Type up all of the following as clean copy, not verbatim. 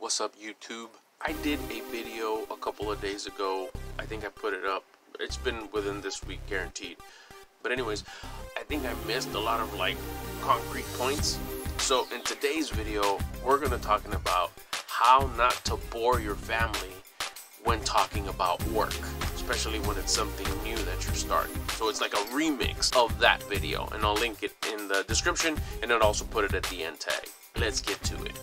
What's up, YouTube? I did a video a couple of days ago. I think I put it up. It's been within this week, guaranteed. But anyways, I think I missed a lot of concrete points. So in today's video, we're gonna talking about how not to bore your family when talking about work, especially when it's something new that you're starting. So it's like a remix of that video, and I'll link it in the description, and I'll also put it at the end tag. Let's get to it.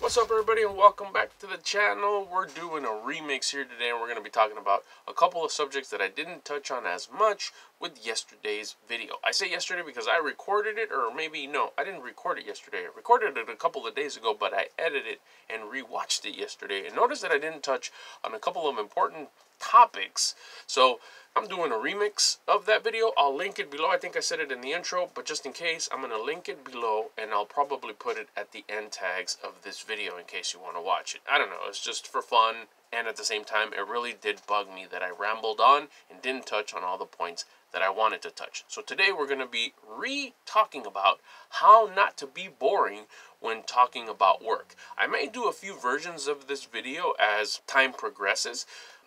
What's up, everybody, and welcome back to the channel. We're doing a remix here today, and we're going to be talking about a couple of subjects that I didn't touch on as much with yesterday's video. I say yesterday because I recorded it, or maybe no, I didn't record it yesterday. I recorded it a couple of days ago, but I edited it and rewatched it yesterday, and noticed that I didn't touch on a couple of important topics. So I'm doing a remix of that video. I'll link it below. I think I said it in the intro, but just in case, I'm going to link it below, and I'll probably put it at the end tags of this video in case you want to watch it. I don't know. It's just for fun, and at the same time, it really did bug me that I rambled on and didn't touch on all the points that I wanted to touch. So today we're going to be talking about how not to be boring when talking about work. I may do a few versions of this video as time progresses,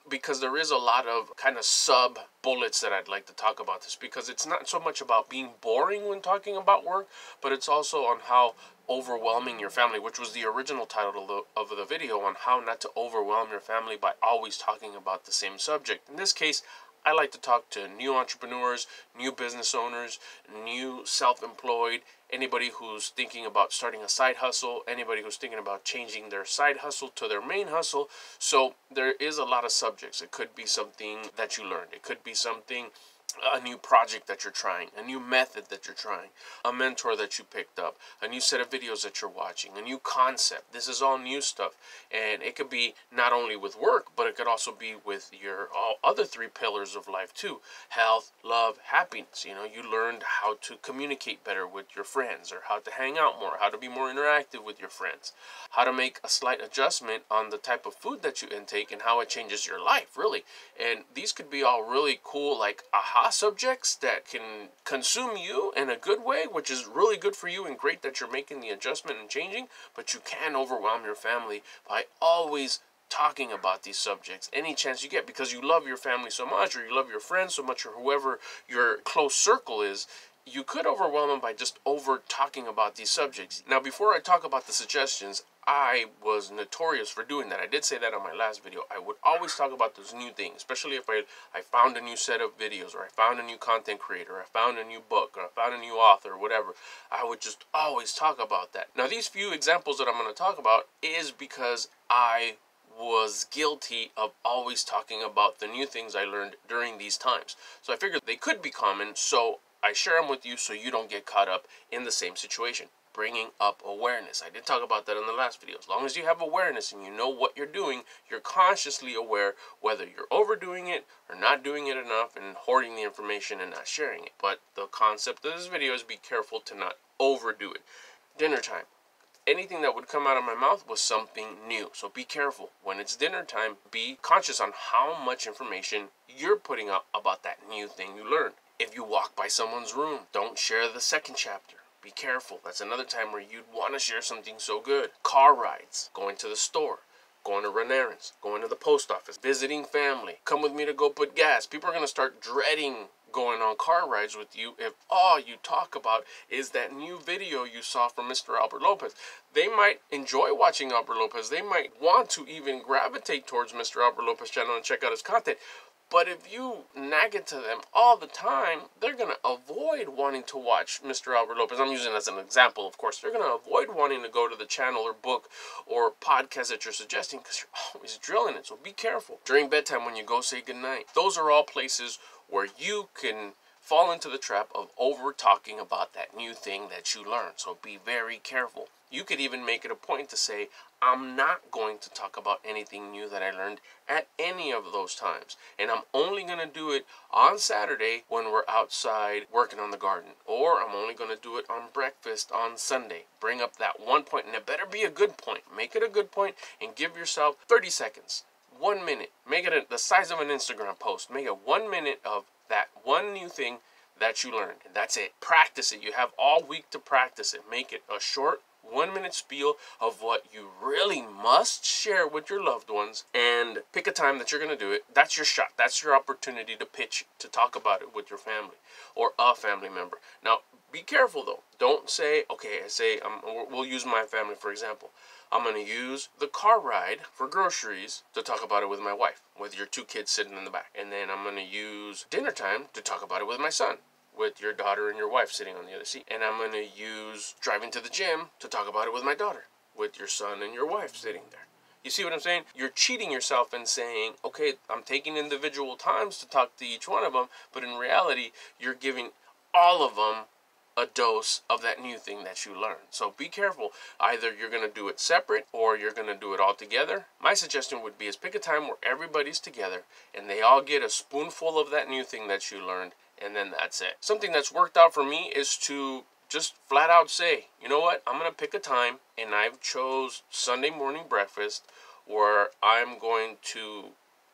because there is a lot of kind of sub bullets that I'd like to talk about this, because it's not so much about being boring when talking about work, but it's also on how overwhelming your family, which was the original title of the video, on how not to overwhelm your family by always talking about the same subject. In this case, I like to talk to new entrepreneurs, new business owners, new self-employed, anybody who's thinking about starting a side hustle, anybody who's thinking about changing their side hustle to their main hustle. So there is a lot of subjects. It could be something that you learned. It could be something, a new project that you're trying, a new method that you're trying, a mentor that you picked up, a new set of videos that you're watching, a new concept. This is all new stuff, and it could be not only with work, but it could also be with your all other three pillars of life too: health, love, happiness. You know, you learned how to communicate better with your friends, or how to hang out more, how to be more interactive with your friends, how to make a slight adjustment on the type of food that you intake and how it changes your life, really. And these could be all really cool, like aha subjects that can consume you in a good way, which is really good for you and great that you're making the adjustment and changing, but you can overwhelm your family by always talking about these subjects any chance you get, because you love your family so much, or you love your friends so much, or whoever your close circle is. You could overwhelm them by just over talking about these subjects. Now, before I talk about the suggestions, I was notorious for doing that. I did say that on my last video. I would always talk about those new things, especially if I found a new set of videos, or I found a new content creator, or I found a new book, or I found a new author, or whatever. I would just always talk about that. Now, these few examples that I'm going to talk about is because I was guilty of always talking about the new things I learned during these times. So I figured they could be common, so I share them with you so you don't get caught up in the same situation. Bringing up awareness. I did talk about that in the last video. As long as you have awareness and you know what you're doing, you're consciously aware whether you're overdoing it or not doing it enough and hoarding the information and not sharing it. But the concept of this video is be careful to not overdo it. Dinner time. Anything that would come out of my mouth was something new. So be careful. When it's dinner time, be conscious on how much information you're putting out about that new thing you learned. If you walk by someone's room, don't share the second chapter. Be careful. That's another time where you'd want to share something so good. Car rides, going to the store, going to run errands, going to the post office, visiting family, come with me to go put gas. People are going to start dreading going on car rides with you if all you talk about is that new video you saw from Mr. Albert Lopez. They might enjoy watching Albert Lopez. They might want to even gravitate towards Mr. Albert Lopez channel and check out his content. But if you nag it to them all the time, they're going to avoid wanting to watch Mr. Albert Lopez. I'm using it as an example, of course. They're going to avoid wanting to go to the channel or book or podcast that you're suggesting, because you're always drilling it. So be careful. During bedtime, when you go say goodnight, those are all places where you can fall into the trap of over talking about that new thing that you learned. So be very careful. You could even make it a point to say, I'm not going to talk about anything new that I learned at any of those times. And I'm only going to do it on Saturday when we're outside working on the garden. Or I'm only going to do it on breakfast on Sunday. Bring up that one point, and it better be a good point. Make it a good point and give yourself 30 seconds, 1 minute. Make it the size of an Instagram post. Make it 1 minute of that one new thing that you learned. And that's it. Practice it. You have all week to practice it. Make it a short 1-minute spiel of what you really must share with your loved ones, and pick a time that you're going to do it. That's your shot. That's your opportunity to pitch, to talk about it with your family or a family member. Now, be careful though. Don't say, okay, we'll use my family for example. I'm going to use the car ride for groceries to talk about it with my wife, with your 2 kids sitting in the back. And then I'm going to use dinner time to talk about it with my son, with your daughter and your wife sitting on the other seat. And I'm going to use driving to the gym to talk about it with my daughter, with your son and your wife sitting there. You see what I'm saying? You're cheating yourself and saying, okay, I'm taking individual times to talk to each one of them, but in reality, you're giving all of them a dose of that new thing that you learned. So be careful. Either you're going to do it separate or you're going to do it all together. My suggestion would be is pick a time where everybody's together and they all get a spoonful of that new thing that you learned, and then that's it. Something that's worked out for me is to just flat out say, you know what, I'm going to pick a time, and I've chose Sunday morning breakfast where I'm going to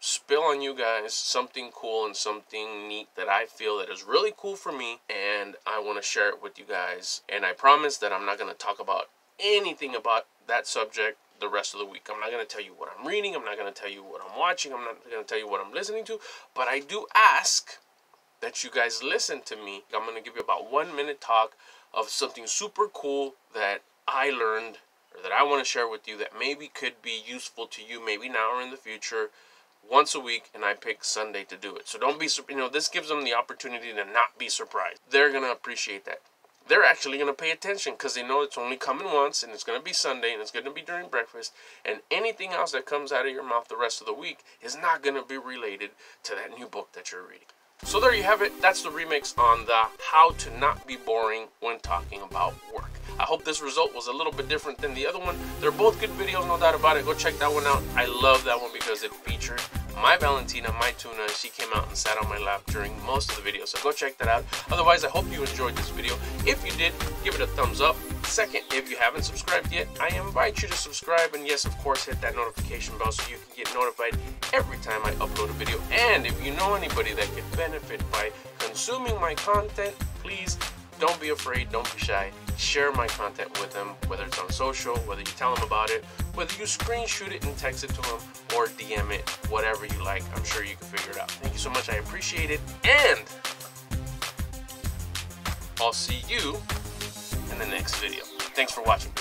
spill on you guys something cool and something neat that I feel that is really cool for me, and I want to share it with you guys. And I promise that I'm not going to talk about anything about that subject the rest of the week. I'm not going to tell you what I'm reading. I'm not going to tell you what I'm watching. I'm not going to tell you what I'm listening to. But I do ask that you guys listen to me. I'm going to give you about 1-minute talk of something super cool that I learned or that I want to share with you that maybe could be useful to you, maybe now or in the future, once a week, and I pick Sunday to do it. So don't be, this gives them the opportunity to not be surprised. They're going to appreciate that. They're actually going to pay attention because they know it's only coming once, and it's going to be Sunday, and it's going to be during breakfast, and anything else that comes out of your mouth the rest of the week is not going to be related to that new book that you're reading. So there you have it. That's the remix on the how to not be boring when talking about work. I hope this result was a little bit different than the other one. They're both good videos, no doubt about it. Go check that one out. I love that one because it featured my Valentina, my tuna. She came out and sat on my lap during most of the video, so go check that out. Otherwise, I hope you enjoyed this video. If you did, give it a thumbs up. Second, if you haven't subscribed yet, I invite you to subscribe, and yes, of course, hit that notification bell so you can get notified every time I upload a video. And if you know anybody that could benefit by consuming my content, please don't be afraid, don't be shy. Share my content with them, whether it's on social, whether you tell them about it, whether you screenshot it and text it to them, or DM it, whatever you like. I'm sure you can figure it out. Thank you so much. I appreciate it. And I'll see you in the next video. Thanks for watching.